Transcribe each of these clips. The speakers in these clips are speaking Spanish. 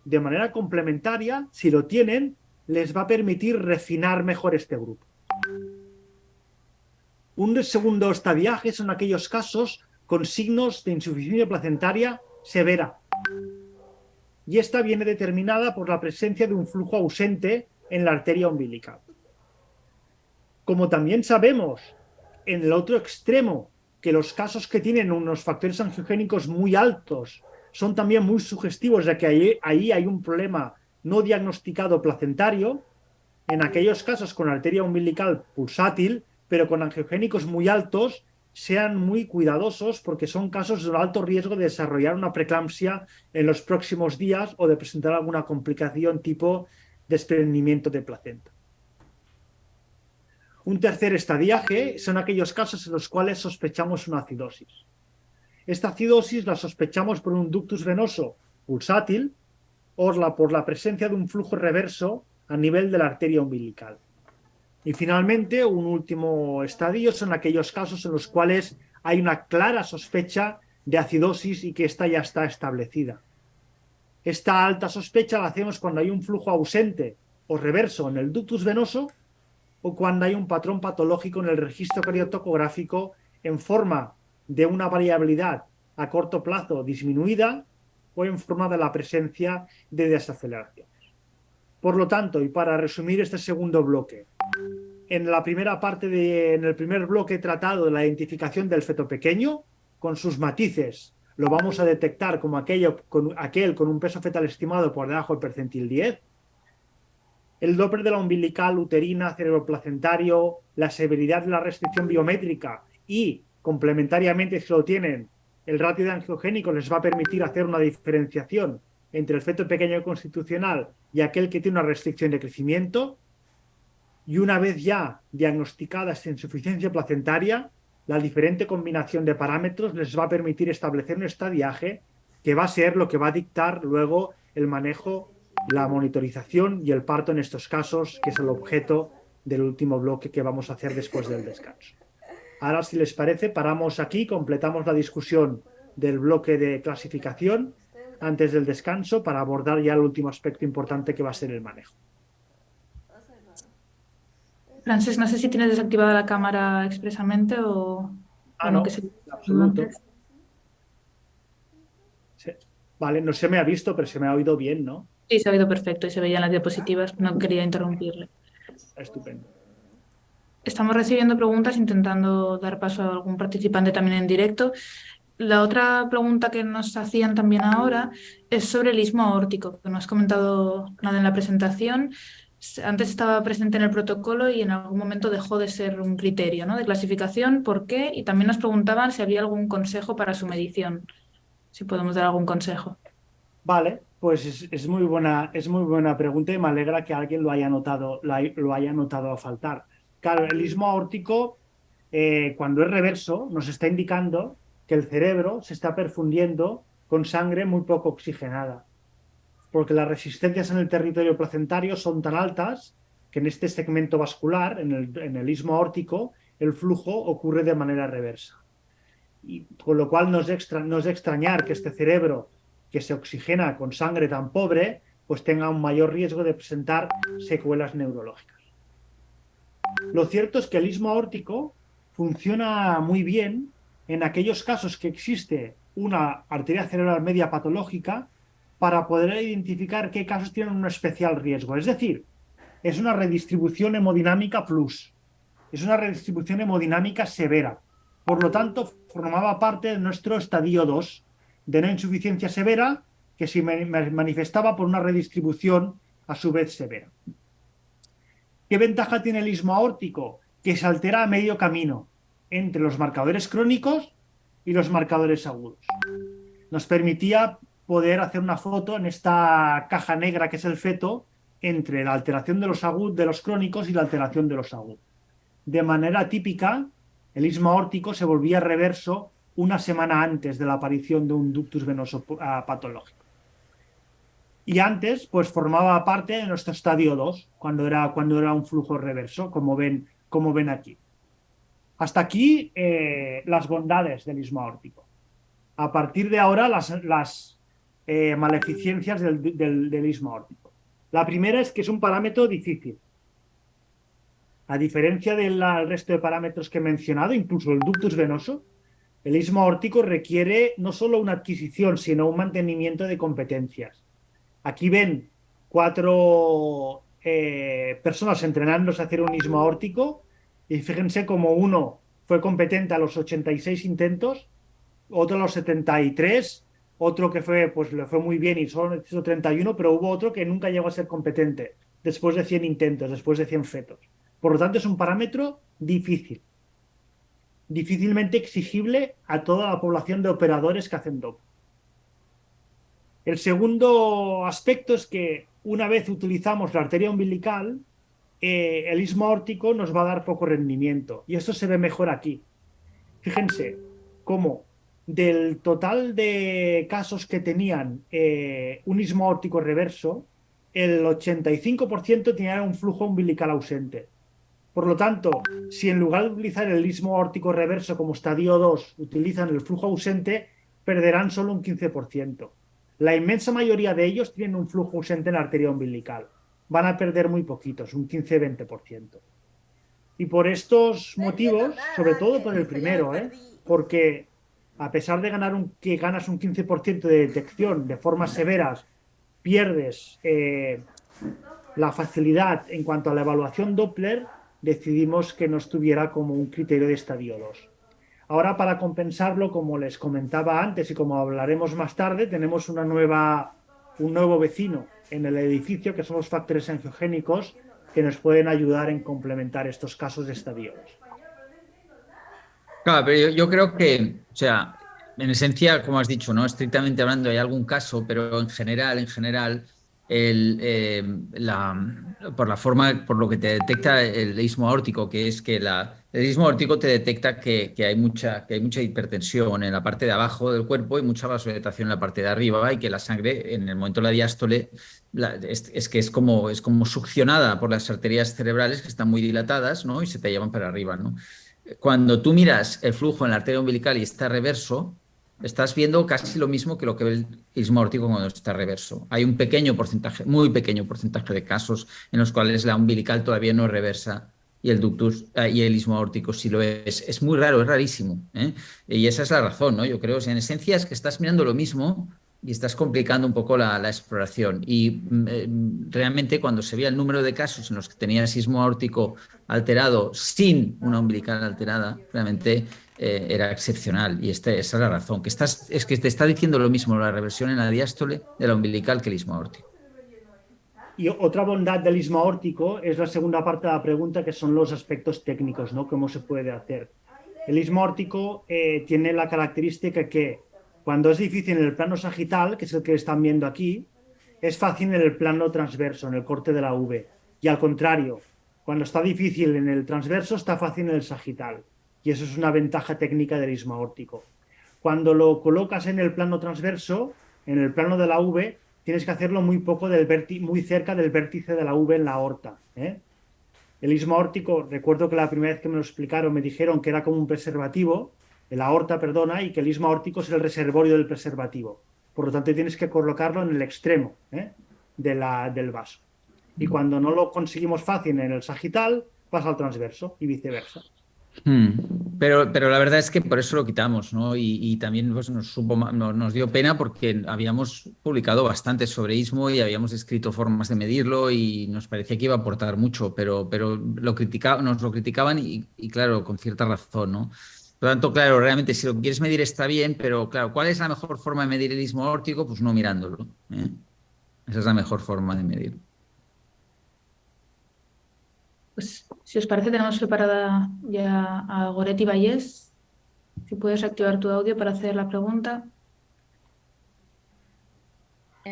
de manera complementaria, si lo tienen, les va a permitir refinar mejor este grupo. Un segundo estadiaje son aquellos casos con signos de insuficiencia placentaria severa. Y esta viene determinada por la presencia de un flujo ausente en la arteria umbilical. Como también sabemos, en el otro extremo, que los casos que tienen unos factores angiogénicos muy altos son también muy sugestivos de que ahí hay un problema no diagnosticado placentario, en aquellos casos con arteria umbilical pulsátil, pero con angiogénicos muy altos, sean muy cuidadosos porque son casos de alto riesgo de desarrollar una preeclampsia en los próximos días o de presentar alguna complicación tipo desprendimiento de placenta. Un tercer estadiaje son aquellos casos en los cuales sospechamos una acidosis. Esta acidosis la sospechamos por un ductus venoso pulsátil o por la presencia de un flujo reverso a nivel de la arteria umbilical. Y finalmente, un último estadio son aquellos casos en los cuales hay una clara sospecha de acidosis y que esta ya está establecida. Esta alta sospecha la hacemos cuando hay un flujo ausente o reverso en el ductus venoso o cuando hay un patrón patológico en el registro cariotocográfico en forma de una variabilidad a corto plazo disminuida o en forma de la presencia de desaceleraciones. Por lo tanto, y para resumir este segundo bloque, en la primera parte en el primer bloque he tratado de la identificación del feto pequeño con sus matices. Lo vamos a detectar como aquel con un peso fetal estimado por debajo del percentil 10. El Doppler de la umbilical, uterina, cerebroplacentario, la severidad de la restricción biométrica y, complementariamente, si lo tienen, el ratio de angiogénico les va a permitir hacer una diferenciación entre el feto pequeño constitucional y aquel que tiene una restricción de crecimiento. Y una vez ya diagnosticada esta insuficiencia placentaria, la diferente combinación de parámetros les va a permitir establecer un estadiaje que va a ser lo que va a dictar luego el manejo, la monitorización y el parto en estos casos, que es el objeto del último bloque que vamos a hacer después del descanso. Ahora, si les parece, paramos aquí, completamos la discusión del bloque de clasificación antes del descanso para abordar ya el último aspecto importante que va a ser el manejo. Frances, no sé si tienes desactivada la cámara expresamente o no, que No, se... en absoluto. Sí. Vale, no se me ha visto, pero se me ha oído bien, ¿no? Sí, se ha oído perfecto y se veía en las diapositivas. No quería interrumpirle. Estupendo. Estamos recibiendo preguntas intentando dar paso a algún participante también en directo. La otra pregunta que nos hacían también ahora es sobre el istmo aórtico, que no has comentado nada en la presentación. Antes estaba presente en el protocolo y en algún momento dejó de ser un criterio, ¿no?, de clasificación. ¿Por qué? Y también nos preguntaban si había algún consejo para su medición, si podemos dar algún consejo. Vale, pues es muy buena pregunta y me alegra que alguien lo haya notado, lo haya notado a faltar. Claro, el istmo aórtico, cuando es reverso, nos está indicando que el cerebro se está perfundiendo con sangre muy poco oxigenada, porque las resistencias en el territorio placentario son tan altas que en este segmento vascular, en el istmo aórtico, el flujo ocurre de manera reversa. Y con lo cual no es de extrañar que este cerebro que se oxigena con sangre tan pobre, pues tenga un mayor riesgo de presentar secuelas neurológicas. Lo cierto es que el istmo aórtico funciona muy bien en aquellos casos que existe una arteria cerebral media patológica para poder identificar qué casos tienen un especial riesgo. Es decir, es una redistribución hemodinámica plus, es una redistribución hemodinámica severa. Por lo tanto, formaba parte de nuestro estadio 2 de una insuficiencia severa que se manifestaba por una redistribución a su vez severa. ¿Qué ventaja tiene el istmo aórtico? Que se altera a medio camino entre los marcadores crónicos y los marcadores agudos. Nos permitía poder hacer una foto en esta caja negra que es el feto entre la alteración de los agudos, de los crónicos y la alteración de los agudos. De manera típica, el istmo aórtico se volvía reverso una semana antes de la aparición de un ductus venoso patológico. Y antes, pues formaba parte de nuestro estadio 2, cuando era un flujo reverso, como ven aquí. Hasta aquí las bondades del istmo aórtico. A partir de ahora, maleficencias del istmo aórtico. La primera es que es un parámetro difícil. A diferencia del resto de parámetros que he mencionado, incluso el ductus venoso, el istmo aórtico requiere no solo una adquisición, sino un mantenimiento de competencias. Aquí ven 4 personas entrenándose a hacer un istmo aórtico y fíjense como uno fue competente a los 86 intentos, otro a los 73, otro que pues le fue muy bien y solo necesitó 31, pero hubo otro que nunca llegó a ser competente después de 100 intentos, después de 100 fetos. Por lo tanto, es un parámetro difícil, difícilmente exigible a toda la población de operadores que hacen DOP. El segundo aspecto es que una vez utilizamos la arteria umbilical, el istmo aórtico nos va a dar poco rendimiento. Y esto se ve mejor aquí. Fíjense cómo del total de casos que tenían un istmo aórtico reverso, el 85% tenían un flujo umbilical ausente. Por lo tanto, si en lugar de utilizar el istmo aórtico reverso como estadio 2 utilizan el flujo ausente, perderán solo un 15%. La inmensa mayoría de ellos tienen un flujo ausente en la arteria umbilical. Van a perder muy poquitos, un 15-20%. Y por estos motivos, sobre todo por el primero, porque a pesar de que ganas un 15% de detección de formas severas, pierdes la facilidad en cuanto a la evaluación Doppler, decidimos que no estuviera como un criterio de estadio 2. Ahora, para compensarlo, como les comentaba antes y como hablaremos más tarde, tenemos un nuevo vecino en el edificio, que son los factores angiogénicos, que nos pueden ayudar en complementar estos casos de estadio 2. Claro, pero yo creo que, o sea, en esencia, como has dicho, ¿no? Estrictamente hablando, hay algún caso, pero en general, el, eh, por la forma, por lo que te detecta el istmo aórtico, que es que el istmo aórtico te detecta que hay mucha hipertensión en la parte de abajo del cuerpo y mucha vasodilatación en la parte de arriba, y que la sangre, en el momento de la diástole, es que es como succionada por las arterias cerebrales que están muy dilatadas, ¿no? Y se te llevan para arriba, ¿no? Cuando tú miras el flujo en la arteria umbilical y está reverso, estás viendo casi lo mismo que lo que ve el istmo aórtico cuando está reverso. Hay un pequeño porcentaje, muy pequeño porcentaje de casos en los cuales la umbilical todavía no es reversa y el ductus y el istmo aórtico sí lo es. Es muy raro, es rarísimo, ¿eh? Y esa es la razón, ¿no? Yo creo, o sea, en esencia es que estás mirando lo mismo y estás complicando un poco la exploración. Y realmente cuando se veía el número de casos en los que tenía sismo aórtico alterado sin una umbilical alterada, realmente era excepcional. Y esa es la razón, es que te está diciendo lo mismo la reversión en la diástole de la umbilical que el istmo aórtico. Y otra bondad del istmo aórtico es la segunda parte de la pregunta, que son los aspectos técnicos, ¿no? ¿Cómo se puede hacer? El istmo aórtico tiene la característica que cuando es difícil en el plano sagital, que es el que están viendo aquí, es fácil en el plano transverso, en el corte de la V. Y al contrario, cuando está difícil en el transverso, está fácil en el sagital. Y eso es una ventaja técnica del istmo aórtico. Cuando lo colocas en el plano transverso, en el plano de la V, tienes que hacerlo muy muy cerca del vértice de la V en la aorta. El istmo aórtico, recuerdo que la primera vez que me lo explicaron me dijeron que era como un preservativo, la aorta, perdona, y que el istmo aórtico es el reservorio del preservativo. Por lo tanto, tienes que colocarlo en el extremo del vaso. Y cuando no lo conseguimos fácil en el sagital, pasa al transverso y viceversa. Pero la verdad es que por eso lo quitamos, ¿no? Y también pues, nos dio pena porque habíamos publicado bastante sobre istmo y habíamos escrito formas de medirlo y nos parecía que iba a aportar mucho, pero nos lo criticaban y claro, con cierta razón, ¿no? Por lo tanto, claro, realmente si lo quieres medir está bien, pero claro, ¿cuál es la mejor forma de medir el istmo aórtico? Pues no mirándolo, ¿eh? Esa es la mejor forma de medirlo. Pues, si os parece, tenemos preparada ya a Goretti Vallés. Si puedes activar tu audio para hacer la pregunta.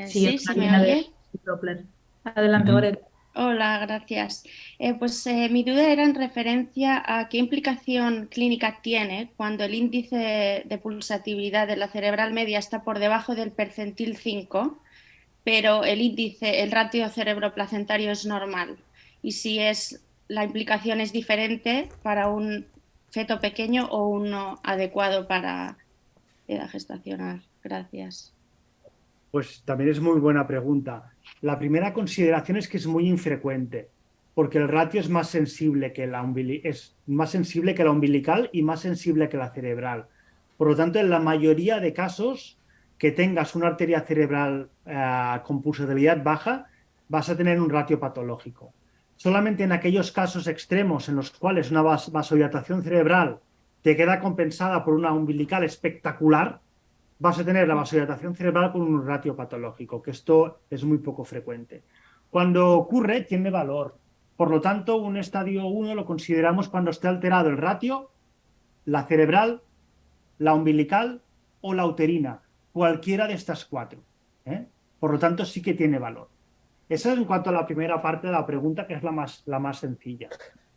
Sí, es Sí, ¿se me Marina de oye? Doppler. Adelante, Ujú. Goretti. Hola, gracias. Mi duda era en referencia a qué implicación clínica tiene cuando el índice de pulsatividad de la cerebral media está por debajo del percentil 5, pero el ratio cerebroplacentario es normal. Y si la implicación es diferente para un feto pequeño o uno adecuado para edad gestacional. Gracias. Pues también es muy buena pregunta. La primera consideración es que es muy infrecuente, porque el ratio es más sensible que es más sensible que la umbilical y más sensible que la cerebral. Por lo tanto, en la mayoría de casos que tengas una arteria cerebral con pulsatilidad baja, vas a tener un ratio patológico. Solamente en aquellos casos extremos en los cuales una vasodilatación cerebral te queda compensada por una umbilical espectacular, vas a tener la vasodilatación cerebral con un ratio patológico, que esto es muy poco frecuente. Cuando ocurre, tiene valor. Por lo tanto, un estadio 1 lo consideramos cuando esté alterado el ratio, la cerebral, la umbilical o la uterina, cualquiera de estas cuatro, ¿eh? Por lo tanto, sí que tiene valor. Esa es en cuanto a la primera parte de la pregunta, que es la más sencilla.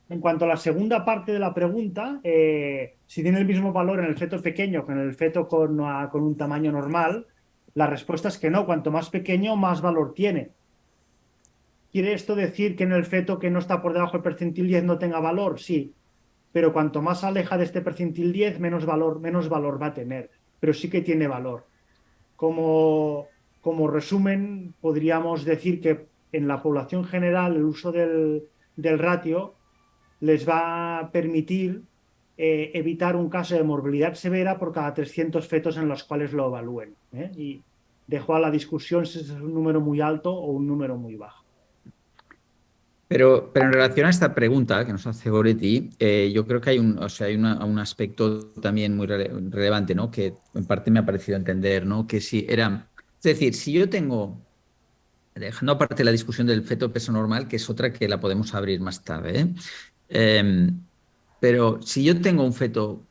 En cuanto a la segunda parte de la pregunta, si tiene el mismo valor en el feto pequeño que en el feto con un tamaño normal, la respuesta es que no. Cuanto más pequeño, más valor tiene. ¿Quiere esto decir que en el feto que no está por debajo del percentil 10 no tenga valor? Sí, pero cuanto más aleja de este percentil 10, menos valor va a tener, pero sí que tiene valor. Como resumen, podríamos decir que en la población general el uso del ratio les va a permitir evitar un caso de morbilidad severa por cada 300 fetos en los cuales lo evalúen, ¿eh? Y dejo a la discusión si es un número muy alto o un número muy bajo. Pero en relación a esta pregunta que nos hace Goretti, yo creo que hay un aspecto también muy relevante, ¿no? Que en parte me ha parecido entender, ¿no? Que si era, es decir, si yo tengo, dejando aparte la discusión del feto peso normal, que es otra que la podemos abrir más tarde, ¿eh? Pero si yo tengo un feto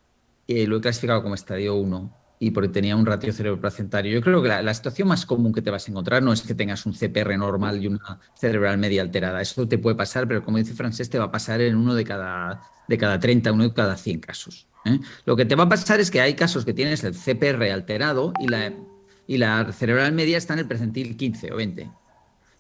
que lo he clasificado como estadio 1 y porque tenía un ratio cerebroplacentario, yo creo que la situación más común que te vas a encontrar no es que tengas un CPR normal y una cerebral media alterada. Eso te puede pasar, pero como dice Francesc, te va a pasar en uno de cada 30, uno de cada 100 casos, ¿eh? Lo que te va a pasar es que hay casos que tienes el CPR alterado y la cerebral media está en el percentil 15 o 20.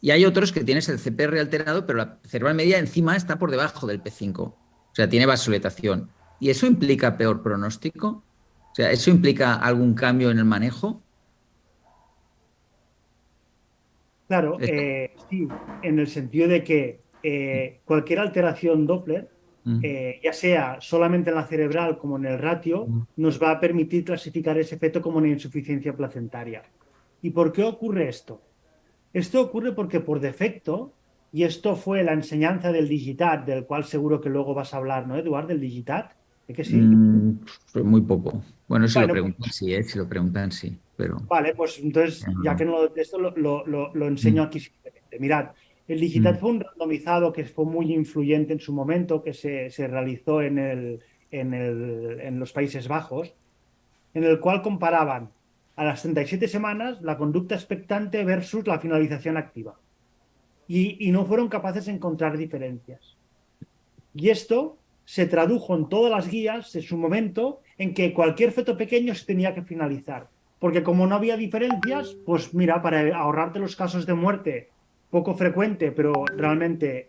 Y hay otros que tienes el CPR alterado, pero la cerebral media encima está por debajo del P5. O sea, tiene vasodilatación. ¿Y eso implica peor pronóstico? O sea, ¿eso implica algún cambio en el manejo? Claro, sí, en el sentido de que cualquier alteración Doppler, ya sea solamente en la cerebral como en el ratio, nos va a permitir clasificar ese feto como una insuficiencia placentaria. ¿Y por qué ocurre esto? Esto ocurre porque por defecto, y esto fue la enseñanza del Digitat, del cual seguro que luego vas a hablar, ¿no, Eduard, del Digitat? ¿Es que sí? Pues muy poco. Bueno, si lo Bueno, preguntan, sí, si lo preguntan, sí, pero... vale, pues entonces, ya que no esto lo enseño aquí simplemente. Mirad, el Digitat fue un randomizado que fue muy influyente en su momento, que se realizó en los Países Bajos, en el cual comparaban a las 37 semanas la conducta expectante versus la finalización activa. Y no fueron capaces de encontrar diferencias. Y esto se tradujo en todas las guías en su momento en que cualquier feto pequeño se tenía que finalizar. Porque como no había diferencias, pues mira, para ahorrarte los casos de muerte poco frecuente, pero realmente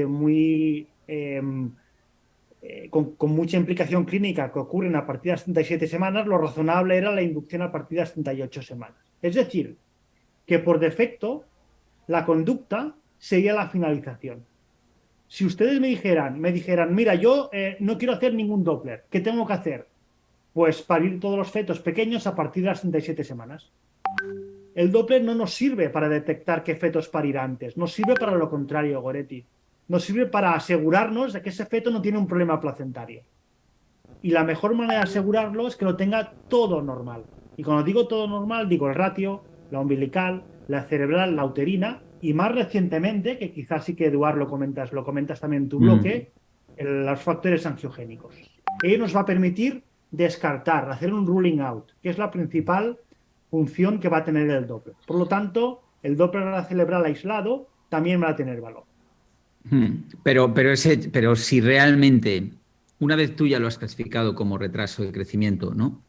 muy con mucha implicación clínica que ocurren a partir de las 37 semanas, lo razonable era la inducción a partir de las 38 semanas. Es decir, que por defecto la conducta sería la finalización. Si ustedes me dijeran, mira, yo no quiero hacer ningún Doppler, ¿qué tengo que hacer? Pues parir todos los fetos pequeños a partir de las 37 semanas. El Doppler no nos sirve para detectar qué fetos parir antes, nos sirve para lo contrario, Goretti. Nos sirve para asegurarnos de que ese feto no tiene un problema placentario. Y la mejor manera de asegurarlo es que lo tenga todo normal. Y cuando digo todo normal, digo el ratio, la umbilical, la cerebral, la uterina, y más recientemente, que quizás sí que Eduard lo comentas también en tu bloque, los factores angiogénicos. Ello nos va a permitir descartar, hacer un ruling out, que es la principal función que va a tener el Doppler. Por lo tanto, el Doppler cerebral aislado también va a tener valor. Pero si realmente, una vez tú ya lo has clasificado como retraso de crecimiento, ¿no?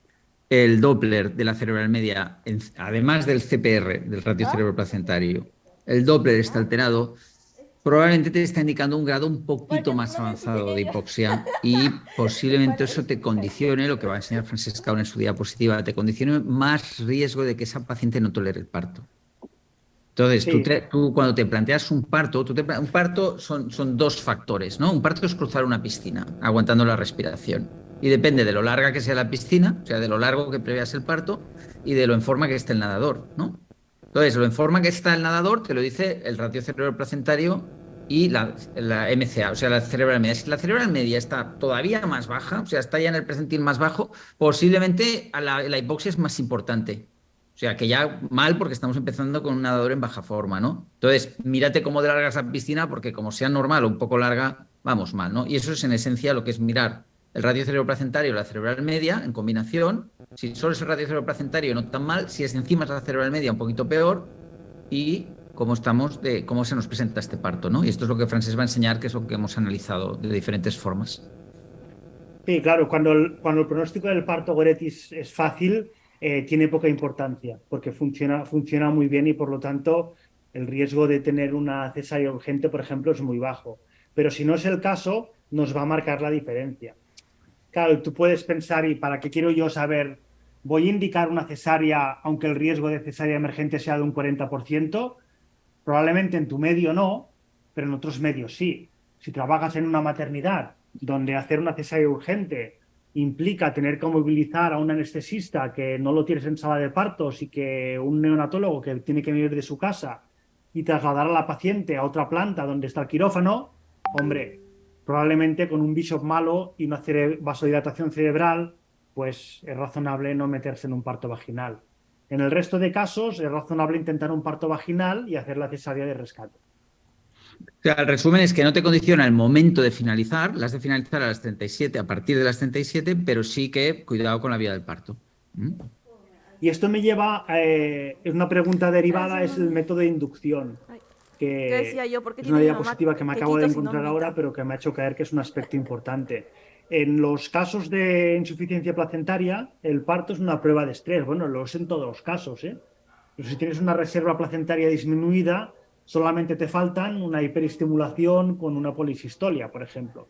El Doppler de la cerebral media, además del CPR, del ratio cerebroplacentario, el Doppler está alterado, probablemente te está indicando un grado un poquito más avanzado de hipoxia y posiblemente eso te condicione, lo que va a enseñar Francesca en su diapositiva, te condicione más riesgo de que esa paciente no tolere el parto. Entonces, Sí, tú cuando te planteas un parto, un parto son dos factores, ¿no? Un parto es cruzar una piscina, aguantando la respiración. Y depende de lo larga que sea la piscina, o sea, de lo largo que preveas el parto y de lo en forma que esté el nadador, ¿no? Entonces, lo en forma que está el nadador te lo dice el ratio cerebroplacentario y la MCA, o sea, la cerebral media. Si la cerebral media está todavía más baja, o sea, está ya en el percentil más bajo, posiblemente la hipoxia es más importante. O sea, que ya mal porque estamos empezando con un nadador en baja forma, ¿no? Entonces, mírate cómo de larga es la piscina porque como sea normal o un poco larga, vamos mal, ¿no? Y eso es en esencia lo que es mirar el radio cerebroplacentario y la cerebral media en combinación. Si solo es el radio cerebroplacentario no tan mal, si es encima es la cerebral media un poquito peor y cómo estamos de cómo se nos presenta este parto, ¿no? Y esto es lo que Frances va a enseñar, que es lo que hemos analizado de diferentes formas. sí, claro, cuando el pronóstico del parto Goretti es fácil, tiene poca importancia, porque funciona muy bien y por lo tanto el riesgo de tener una cesárea urgente, por ejemplo, es muy bajo. Pero si no es el caso, nos va a marcar la diferencia. Claro, tú puedes pensar, ¿y para qué quiero yo saber? ¿Voy a indicar una cesárea aunque el riesgo de cesárea emergente sea de un 40%? Probablemente en tu medio no, pero en otros medios sí. Si trabajas en una maternidad donde hacer una cesárea urgente implica tener que movilizar a un anestesista que no lo tienes en sala de partos y que un neonatólogo que tiene que venir de su casa y trasladar a la paciente a otra planta donde está el quirófano, hombre, probablemente con un bishop malo y una vasodilatación cerebral, pues es razonable no meterse en un parto vaginal. En el resto de casos es razonable intentar un parto vaginal y hacer la cesárea de rescate. O sea, el resumen es que no te condiciona el momento de finalizar, las de finalizar a las 37, a partir de las 37, pero sí que cuidado con la vía del parto. ¿Mm? Y esto me lleva, es una pregunta derivada, es el método de inducción, ¿Qué decía que yo? ¿Por qué es una tiene mi mamá diapositiva que me acabo de quequitos y no encontrar ahora, mita? pero que me ha hecho caer que es un aspecto importante. En los casos de insuficiencia placentaria, el parto es una prueba de estrés. Bueno, lo es en todos los casos, ¿eh? Pero si tienes una reserva placentaria disminuida, solamente te faltan una hiperestimulación con una polisistolia, por ejemplo.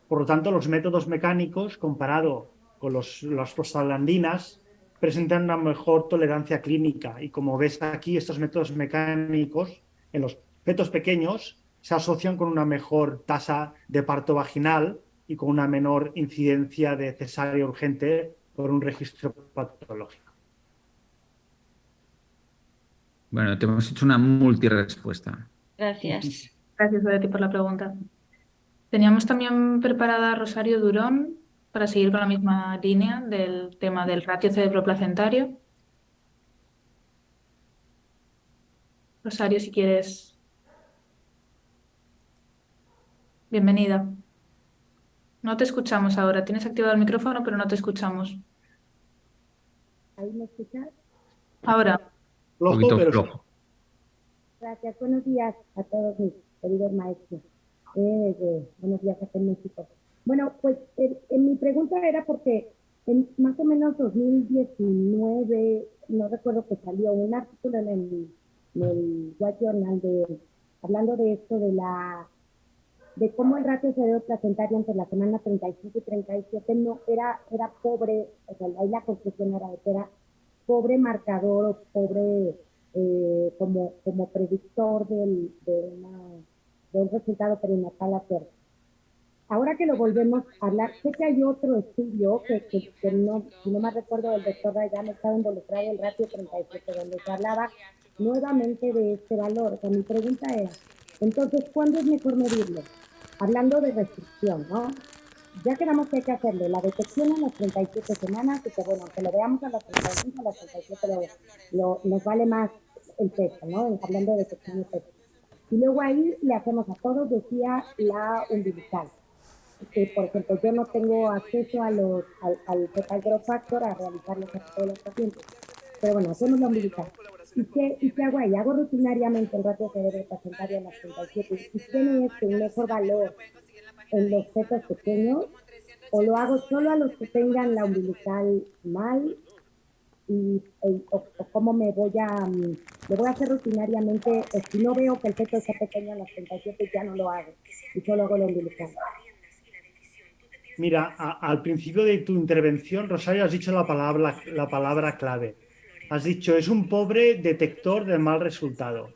Por lo tanto, los métodos mecánicos, comparado con las prostaglandinas, presentan una mejor tolerancia clínica. Y como ves aquí, estos métodos mecánicos en los fetos pequeños se asocian con una mejor tasa de parto vaginal y con una menor incidencia de cesárea urgente por un registro patológico. Bueno, te hemos hecho una multirespuesta. Gracias. Gracias, Goretti, por la pregunta. Teníamos también preparada a Rosario Durón para seguir con la misma línea del tema del ratio cerebroplacentario. Rosario, si quieres. Bienvenida. No te escuchamos ahora. Tienes activado el micrófono, pero no te escuchamos. ¿Ahí me escuchas? Ahora, Un Flojo, poquito pero flojo. Gracias. Buenos días a todos mis queridos maestros. Buenos días acá en México. Bueno, pues mi pregunta era porque en más o menos 2019, no recuerdo que salió un artículo en el White Journal hablando de esto de cómo el ratio cerebroplacentario entre la semana 35 y 37 no era pobre, o sea, ahí la conclusión era de que era pobre marcador o pobre como predictor de un resultado perinatal acerca. Ahora que lo volvemos a hablar, sé que hay otro estudio que no, si no me recuerdo, del doctor Rayán estaba involucrado en el ratio 37, donde se hablaba nuevamente de este valor. O sea, mi pregunta era, entonces, ¿cuándo es mejor medirlo? Hablando de restricción, ¿no? Ya quedamos que hay que hacerle la detección en las 37 semanas y que, bueno, que lo veamos a las 35, a las 37 nos vale más el peso, ¿no? Hablando de detección y peso. Y luego ahí le hacemos a todos, decía, la umbilical. Por ejemplo, yo no tengo acceso al fetal growth factor a realizarlos a todos los pacientes. Pero bueno, hacemos la umbilical. ¿Y qué hago ahí? Hago rutinariamente el ratio cerebroplacentario en las 37. ¿Y tiene un mejor valor en los fetos pequeños? ¿O lo hago solo a los que tengan la umbilical mal? o cómo me voy le voy a hacer rutinariamente, o si no veo que el feto está pequeño a las 37 ya no lo hago y solo hago lo umbilical. Mira, al principio de tu intervención, Rosario, has dicho la palabra clave. Has dicho, es un pobre detector del mal resultado.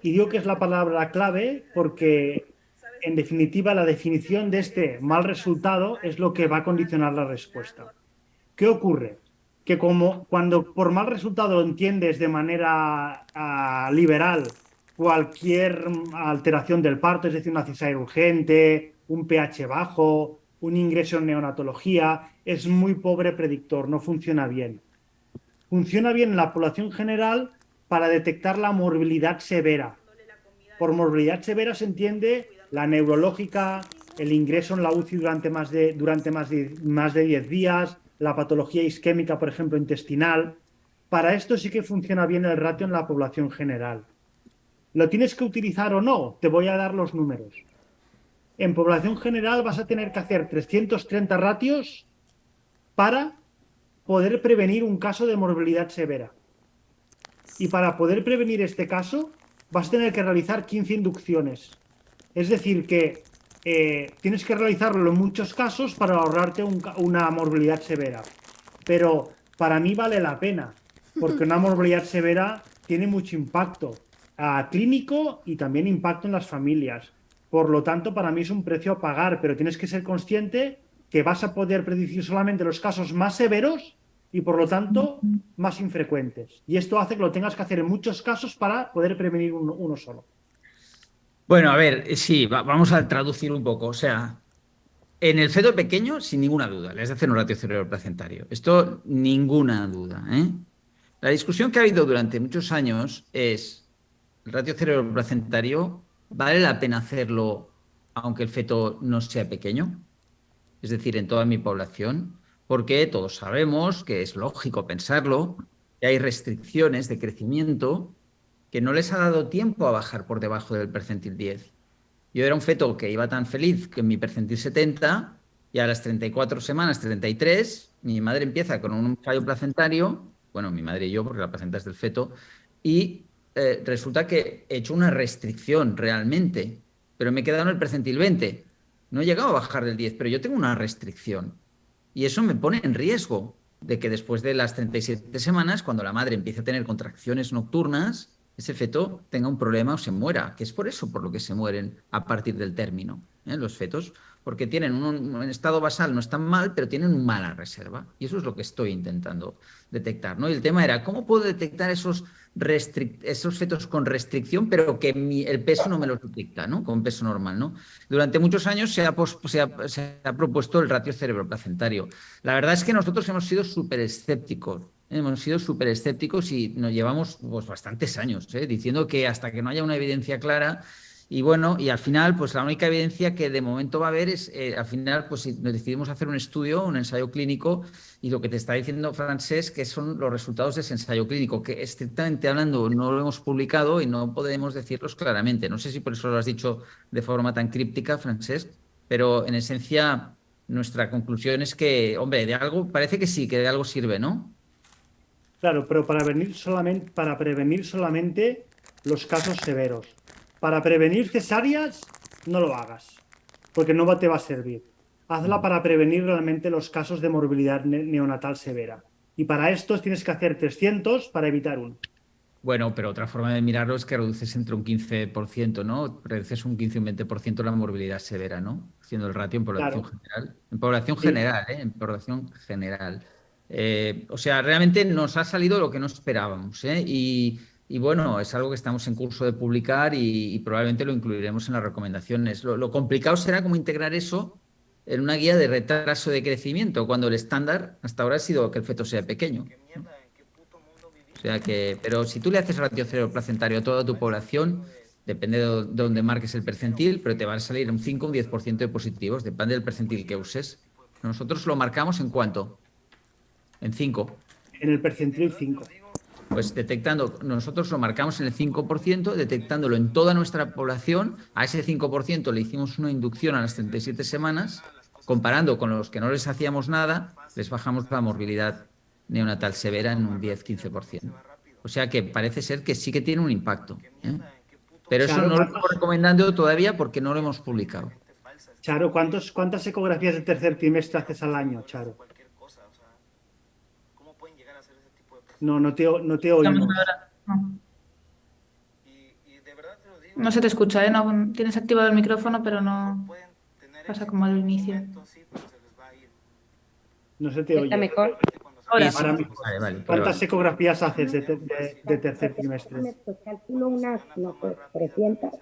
Y digo que es la palabra clave porque, en definitiva, la definición de este mal resultado es lo que va a condicionar la respuesta. ¿Qué ocurre? Que cuando por mal resultado entiendes de manera liberal cualquier alteración del parto, es decir, una cesárea urgente, un pH bajo, un ingreso en neonatología, es muy pobre predictor, no funciona bien. Funciona bien en la población general para detectar la morbilidad severa. Por morbilidad severa se entiende la neurológica, el ingreso en la UCI durante más de 10 días, la patología isquémica, por ejemplo, intestinal. Para esto sí que funciona bien el ratio en la población general. ¿Lo tienes que utilizar o no? Te voy a dar los números. En población general vas a tener que hacer 330 ratios para poder prevenir un caso de morbilidad severa. Y para poder prevenir este caso, vas a tener que realizar 15 inducciones. Es decir, que tienes que realizarlo en muchos casos para ahorrarte una morbilidad severa. Pero para mí vale la pena, porque una morbilidad severa tiene mucho impacto clínico y también impacto en las familias. Por lo tanto, para mí es un precio a pagar, pero tienes que ser consciente que vas a poder predecir solamente los casos más severos y, por lo tanto, más infrecuentes. Y esto hace que lo tengas que hacer en muchos casos para poder prevenir uno solo. Bueno, a ver, sí, vamos a traducir un poco. O sea, en el feto pequeño, sin ninguna duda, le has de hacer un ratio cerebroplacentario. Esto, ninguna duda, ¿eh? La discusión que ha habido durante muchos años es, ¿el ratio cerebroplacentario vale la pena hacerlo aunque el feto no sea pequeño? Es decir, en toda mi población, porque todos sabemos que es lógico pensarlo, que hay restricciones de crecimiento que no les ha dado tiempo a bajar por debajo del percentil 10. Yo era un feto que iba tan feliz que en mi percentil 70 y a las 34 semanas, 33, mi madre empieza con un fallo placentario, bueno, mi madre y yo, porque la placenta es del feto, y resulta que he hecho una restricción realmente, pero me he quedado en el percentil 20. No he llegado a bajar del 10, pero yo tengo una restricción. Y eso me pone en riesgo de que después de las 37 semanas, cuando la madre empiece a tener contracciones nocturnas, ese feto tenga un problema o se muera, que es por eso por lo que se mueren a partir del término, los fetos, porque tienen un estado basal, no están mal, pero tienen mala reserva. Y eso es lo que estoy intentando detectar, ¿no? Y el tema era, ¿cómo puedo detectar esos fetos con restricción, pero que el peso no me los detecta, ¿no? Con peso normal, ¿no? Durante muchos años se ha propuesto el ratio cerebroplacentario. La verdad es que nosotros hemos sido súper escépticos. Hemos sido súper escépticos y nos llevamos pues, bastantes años diciendo que hasta que no haya una evidencia clara. Y bueno, y al final, pues la única evidencia que de momento va a haber es, al final, pues si nos decidimos hacer un estudio, un ensayo clínico, y lo que te está diciendo Francesc, que son los resultados de ese ensayo clínico, que estrictamente hablando no lo hemos publicado y no podemos decirlos claramente. No sé si por eso lo has dicho de forma tan críptica, Francesc, pero en esencia nuestra conclusión es que, hombre, de algo, parece que sí, que de algo sirve, ¿no? Claro, pero para prevenir solamente los casos severos. Para prevenir cesáreas, no lo hagas, porque no te va a servir. Hazla para prevenir realmente los casos de morbilidad neonatal severa. Y para estos tienes que hacer 300 para evitar uno. Bueno, pero otra forma de mirarlo es que reduces entre un 15%, ¿no? Reduces un 15 o un 20% la morbilidad severa, ¿no? Haciendo el ratio en población general. En población general, ¿eh? En población general. O sea, realmente nos ha salido lo que no esperábamos, ¿eh? Y bueno, es algo que estamos en curso de publicar y probablemente lo incluiremos en las recomendaciones. Lo complicado será cómo integrar eso en una guía de retraso de crecimiento, cuando el estándar hasta ahora ha sido que el feto sea pequeño, ¿no? O sea que, pero si tú le haces ratio cerebroplacentario a toda tu población, depende de dónde marques el percentil, pero te va a salir un 5 o un 10% de positivos, depende del percentil que uses. Nosotros lo marcamos en ¿cuánto? En 5. En el percentil 5. Pues nosotros lo marcamos en el 5%, detectándolo en toda nuestra población. A ese 5% le hicimos una inducción a las 37 semanas, comparando con los que no les hacíamos nada, les bajamos la morbilidad neonatal severa en un 10-15%. O sea que parece ser que sí que tiene un impacto, ¿eh? Pero eso Charo, no lo estamos recomendando todavía porque no lo hemos publicado. Charo, ¿cuántas ecografías del tercer trimestre haces al año, Charo? No te Estamos oímos. ahora. No. No se te escucha, ¿eh? No, tienes activado el micrófono, pero no pasa como al inicio. No se te ¿Está oye. mejor? Ahora, Sí, Ahora mismo. vale, ¿Cuántas prueba. ecografías haces de tercer trimestre? Pues calculo unas, no sé, 300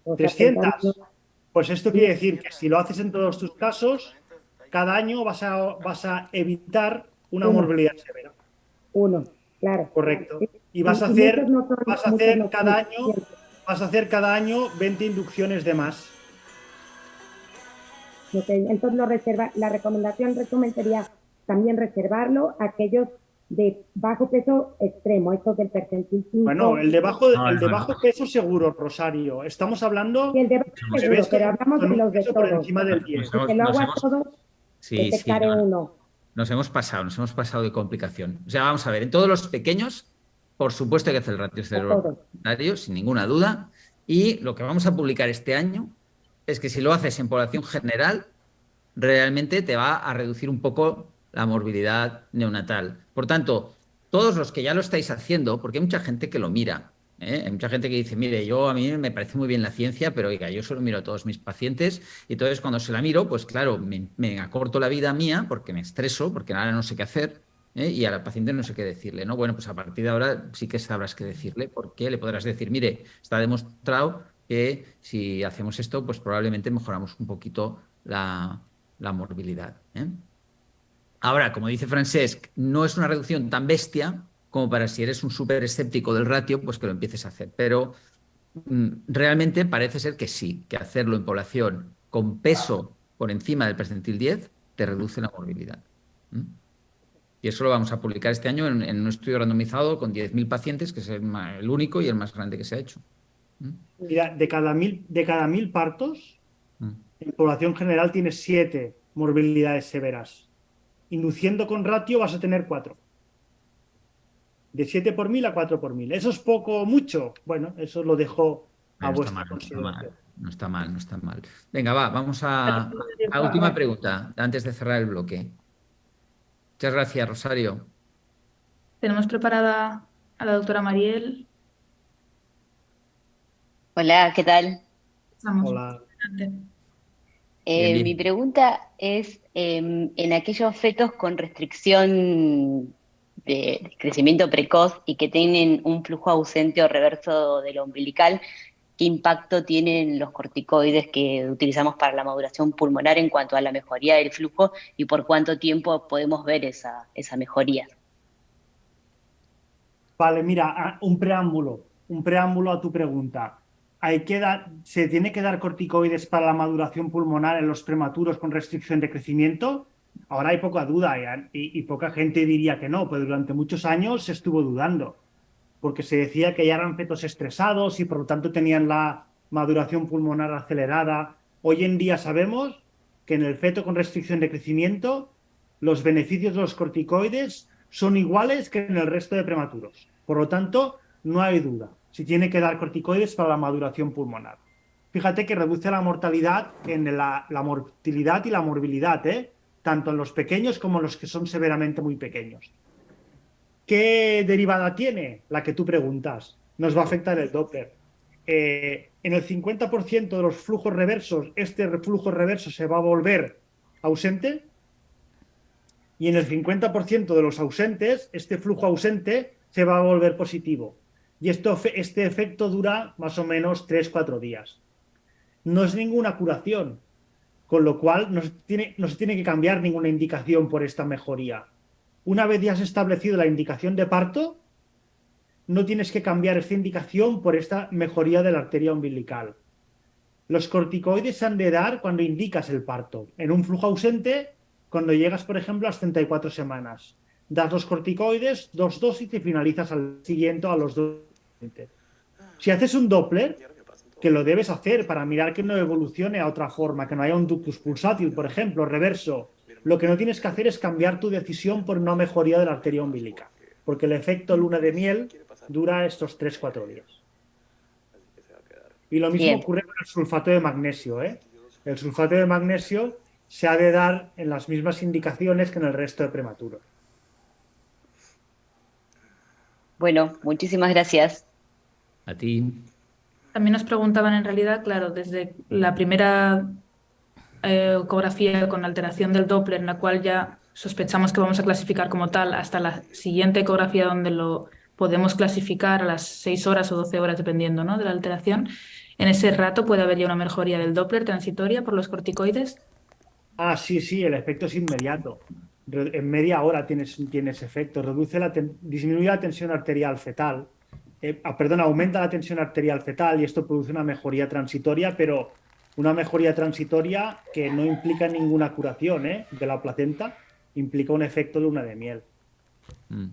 o 300. 70. Pues esto quiere decir que si lo haces en todos tus casos, cada año vas a evitar una Uno. morbilidad severa. Uno, claro. Correcto. Y Y vas a muchos hacer, no son- vas a muchos hacer no cada son año, suficientes. vas a hacer cada año 20 inducciones de más. Ok, entonces la recomendación en resumen sería también reservarlo a aquellos de bajo peso extremo, estos del percentil 5. Bueno, el de bajo No. peso seguro, Rosario. Estamos hablando Y el de bajo de seguro, bebés pero hablamos con de un los de peso por todos. encima del 10. Si te lo hago a todos, Sí, detectaré uno. nos hemos pasado de complicación. O sea, vamos a ver, en todos los pequeños, por supuesto hay que hacer el ratio cerebro sin ninguna duda. Y lo que vamos a publicar este año es que si lo haces en población general, realmente te va a reducir un poco la morbilidad neonatal. Por tanto, todos los que ya lo estáis haciendo, porque hay mucha gente que lo mira, ¿eh? Hay mucha gente que dice, mire, a mí me parece muy bien la ciencia, pero oiga, yo solo miro a todos mis pacientes y entonces cuando se la miro, pues claro, me acorto la vida mía porque me estreso, porque ahora no sé qué hacer, ¿eh? Y a la paciente no sé qué decirle, ¿no? Bueno, pues a partir de ahora sí que sabrás qué decirle, porque le podrás decir, mire, está demostrado que si hacemos esto, pues probablemente mejoramos un poquito la morbilidad, ¿eh? Ahora, como dice Francesc, no es una reducción tan bestia como para si eres un súper escéptico del ratio, pues que lo empieces a hacer. Pero realmente parece ser que sí, que hacerlo en población con peso por encima del percentil 10 te reduce la morbilidad. Y eso lo vamos a publicar este año en un estudio randomizado con 10.000 pacientes, que es el único y el más grande que se ha hecho. Mira, de cada 1.000 partos, en población general tienes 7 morbilidades severas. Induciendo con ratio vas a tener 4. De 7 por 1.000 a 4 por 1.000. ¿Eso es poco o mucho? Bueno, eso lo dejo a No está vuestra mal, consideración. no está mal, no está mal. Venga, vamos a última pregunta, antes de cerrar el bloque. Muchas gracias, Rosario. tenemos preparada a la doctora Mariel. Hola, ¿qué tal? Estamos. Hola. Adelante. Bien. Mi pregunta es, en aquellos fetos con restricción de crecimiento precoz y que tienen un flujo ausente o reverso del umbilical, ¿qué impacto tienen los corticoides que utilizamos para la maduración pulmonar en cuanto a la mejoría del flujo y por cuánto tiempo podemos ver esa mejoría? Vale, mira, un preámbulo a tu pregunta. ¿Se tiene que dar corticoides para la maduración pulmonar en los prematuros con restricción de crecimiento? Ahora hay poca duda y poca gente diría que no, pero durante muchos años se estuvo dudando, porque se decía que ya eran fetos estresados y por lo tanto tenían la maduración pulmonar acelerada. Hoy en día sabemos que en el feto con restricción de crecimiento los beneficios de los corticoides son iguales que en el resto de prematuros. Por lo tanto, no hay duda si tiene que dar corticoides para la maduración pulmonar. Fíjate que reduce la mortalidad en la mortalidad y la morbilidad, tanto en los pequeños como en los que son severamente muy pequeños. ¿Qué derivada tiene? La que tú preguntas. Nos va a afectar el Doppler. En el 50% de los flujos reversos, este flujo reverso se va a volver ausente. Y en el 50% de los ausentes, este flujo ausente se va a volver positivo. Y este efecto dura más o menos 3-4 días. No es ninguna curación, con lo cual no se tiene que cambiar ninguna indicación por esta mejoría. Una vez ya has establecido la indicación de parto, no tienes que cambiar esta indicación por esta mejoría de la arteria umbilical. Los corticoides se han de dar cuando indicas el parto. En un flujo ausente, cuando llegas, por ejemplo, a las 34 semanas. Das los corticoides, 2 dosis y finalizas al siguiente a los 2. Si haces un Doppler, que lo debes hacer para mirar que no evolucione a otra forma, que no haya un ductus pulsátil, por ejemplo, reverso, Lo que no tienes que hacer es cambiar tu decisión por una mejoría de la arteria umbilical, porque el efecto luna de miel dura estos 3-4 días. Y lo mismo Bien. ocurre con el sulfato de magnesio, ¿eh? El sulfato de magnesio se ha de dar en las mismas indicaciones que en el resto de prematuros. Bueno, muchísimas gracias. A ti. También nos preguntaban en realidad, claro, desde la primera ecografía con alteración del Doppler, en la cual ya sospechamos que vamos a clasificar como tal, hasta la siguiente ecografía donde lo podemos clasificar a las 6 horas o 12 horas, dependiendo, ¿no?, de la alteración. En ese rato puede haber ya una mejoría del Doppler transitoria por los corticoides. Ah, sí, sí, el efecto es inmediato. En media hora tienes efecto. Disminuye la tensión arterial fetal. Perdón, aumenta la tensión arterial fetal y esto produce una mejoría transitoria, pero una mejoría transitoria que no implica ninguna curación, de la placenta, implica un efecto de luna de miel. Mm,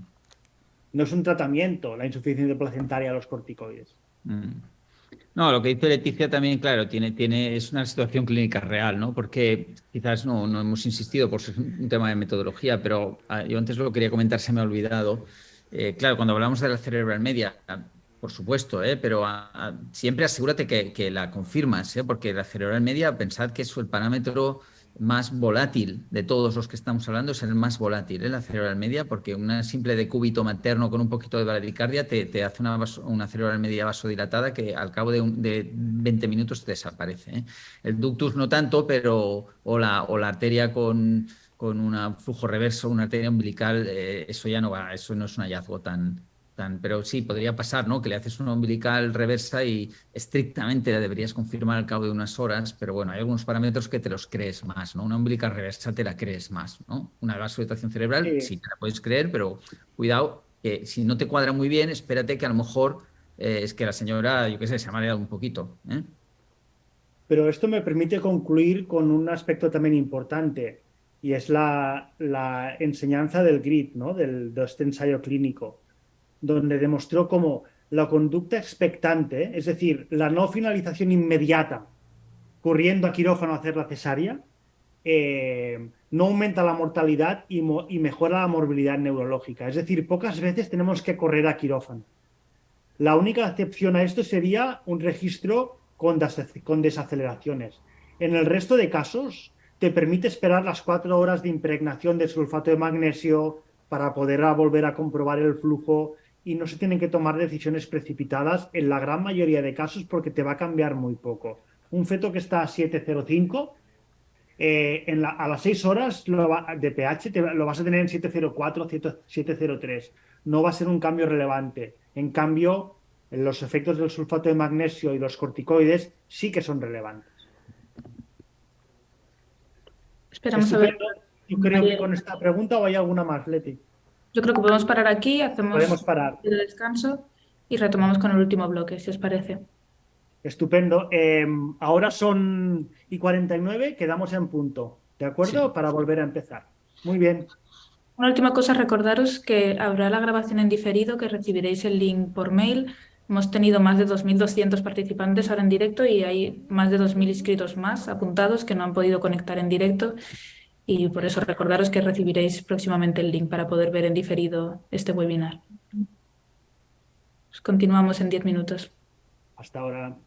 No es un tratamiento la insuficiencia placentaria a los corticoides. mm. No, lo que dice Leticia también, claro, es una situación clínica real, ¿no? Porque quizás no hemos insistido por ser un tema de metodología, pero yo antes lo quería comentar, se me ha olvidado. Claro, cuando hablamos de la cerebral media, por supuesto, pero siempre asegúrate que la confirmas, porque la cerebral media, pensad que es el parámetro más volátil de todos los que estamos hablando, es el más volátil, la cerebral media, porque una simple decúbito materno con un poquito de bradicardia te hace una cerebral media vasodilatada que al cabo de 20 minutos te desaparece. El ductus no tanto, pero o la arteria con un flujo reverso, una arteria umbilical, eso ya no va, eso no es un hallazgo pero sí, podría pasar, ¿no? Que le haces una umbilical reversa y estrictamente la deberías confirmar al cabo de unas horas, pero bueno, hay algunos parámetros que te los crees más, ¿no? Una umbilical reversa te la crees más, ¿no? Una vasodilatación cerebral Sí. sí te la puedes creer, pero cuidado, que si no te cuadra muy bien, espérate que a lo mejor es que la señora, yo qué sé, se ha mareado un poquito, ¿eh? Pero esto me permite concluir con un aspecto también importante y es la enseñanza del GRID, ¿no? De este ensayo clínico, donde demostró cómo la conducta expectante, es decir, la no finalización inmediata, corriendo a quirófano a hacer la cesárea, no aumenta la mortalidad y mejora la morbilidad neurológica. Es decir, pocas veces tenemos que correr a quirófano. La única excepción a esto sería un registro con desaceleraciones. En el resto de casos, te permite esperar las 4 horas de impregnación de sulfato de magnesio para poder volver a comprobar el flujo y no se tienen que tomar decisiones precipitadas en la gran mayoría de casos porque te va a cambiar muy poco. Un feto que está a 7,05 a las 6 horas de pH lo vas a tener en 7,04, 7,03. No va a ser un cambio relevante. En cambio, los efectos del sulfato de magnesio y los corticoides sí que son relevantes. Esperamos a ver. Estupendo. Yo creo que con esta pregunta o hay alguna más, Leti. Yo creo que podemos parar aquí, hacemos Podemos parar. el descanso y retomamos con el último bloque, si os parece. Estupendo. Ahora son y 49, quedamos en punto. ¿De acuerdo? Sí. Para volver a empezar. Muy bien. Una última cosa, recordaros que habrá la grabación en diferido, que recibiréis el link por mail. Hemos tenido más de 2.200 participantes ahora en directo y hay más de 2.000 inscritos más apuntados que no han podido conectar en directo. Y por eso recordaros que recibiréis próximamente el link para poder ver en diferido este webinar. Continuamos en 10 minutos. Hasta ahora.